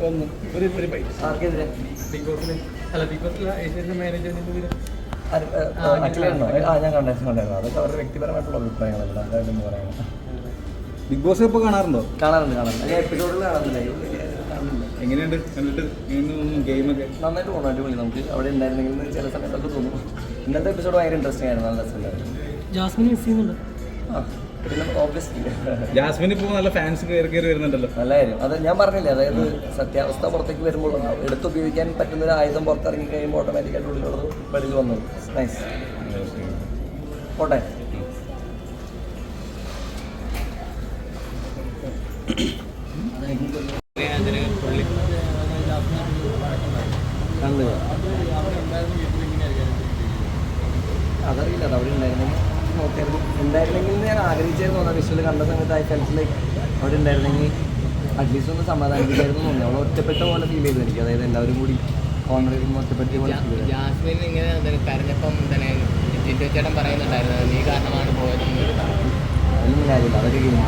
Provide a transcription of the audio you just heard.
ഒന്ന് ഒരു ആർക്കെതിരെ ബിഗ് ബോസിൽ അല്ല ബിഗ് ബോസിൽ ഏഷ്യൻ്റെ മാനേജ്മെൻറ്റിൻ്റെ അഖിലാണോ? ഞാൻ കണ്ടായിരുന്നു. അതൊക്കെ അവരുടെ വ്യക്തിപരമായിട്ടുള്ള അഭിപ്രായങ്ങളല്ല, എന്തായാലും പറയുന്നത്. ബിഗ് ബോസ് ഇപ്പോൾ കാണാറുണ്ടോ? കാണാറുണ്ട്. ഞാൻ എപ്പിസോഡിൽ കാണുന്നില്ല. എങ്ങനെയുണ്ട് കണ്ടിട്ട്? ഗെയിമൊക്കെ നന്നായിട്ട് പോകണം, അടിപൊളി. നമുക്ക് അവിടെ ഉണ്ടായിരുന്നെങ്കിൽ ചില സമയത്തൊക്കെ തോന്നും. ഇന്നത്തെ എപ്പിസോഡ് ഭയങ്കര ഇൻട്രസ്റ്റിംഗ് ആയിരുന്നു, നല്ല രസമുണ്ടായിരുന്നു. ജാസ്മിൻ മിസ് ചെയ്യുന്നുണ്ട്. പിന്നെ ഓബ്വിയസ്ലി ജാസ്മിൻ ഇപ്പോൾ നല്ല ഫാൻസ് കയറി വരുന്നുണ്ടല്ലോ. നല്ല കാര്യം. അത് ഞാൻ പറഞ്ഞില്ലേ, അതായത് സത്യാവസ്ഥ പുറത്തേക്ക് വരുമ്പോൾ എടുത്തുപയോഗിക്കാൻ പറ്റുന്ന ഒരു ആയുധം പുറത്തിറങ്ങി കഴിയുമ്പോൾ ഓട്ടോമാറ്റിക്കായിട്ട് ഉള്ളിലുള്ളത് വെളിയിൽ വന്നു. നൈസ്. പോട്ടെ. അതറിയില്ല, അത് അവിടെ ഉണ്ടായിരുന്നെങ്കിൽ നോക്കിയായിരുന്നു. ഉണ്ടായിരുന്നെങ്കിൽ ഞാൻ ആഗ്രഹിച്ചായിരുന്നു. ആ വിഷ്വൽ കണ്ട സമയത്ത് ഐ ഫെൽറ്റ് ലൈക്ക് അവിടെ ഉണ്ടായിരുന്നെങ്കിൽ അറ്റ്ലീസ്റ്റ് ഒന്ന് സമാധാനിപ്പിക്കായിരുന്നു തോന്നി. അവൾ ഒറ്റപ്പെട്ട പോലെ ഫീൽ ചെയ്തു എനിക്ക്. അതായത് എല്ലാവരും കൂടി കോർണർ ചെയ്യുമ്പോൾ ഒറ്റപ്പെട്ട പോലെ ഫീൽ ചെയ്തു. ജാസ്മിൻ ഇങ്ങനെ കരഞ്ഞപ്പം തന്നെ ജിൻഡോ ചേട്ടൻ പറയുന്നുണ്ടായിരുന്നു നീ കാരണമാണ് പോയതെന്ന്. അതിലൊന്നും കാര്യമില്ല, അതൊക്കെ കഴിഞ്ഞു.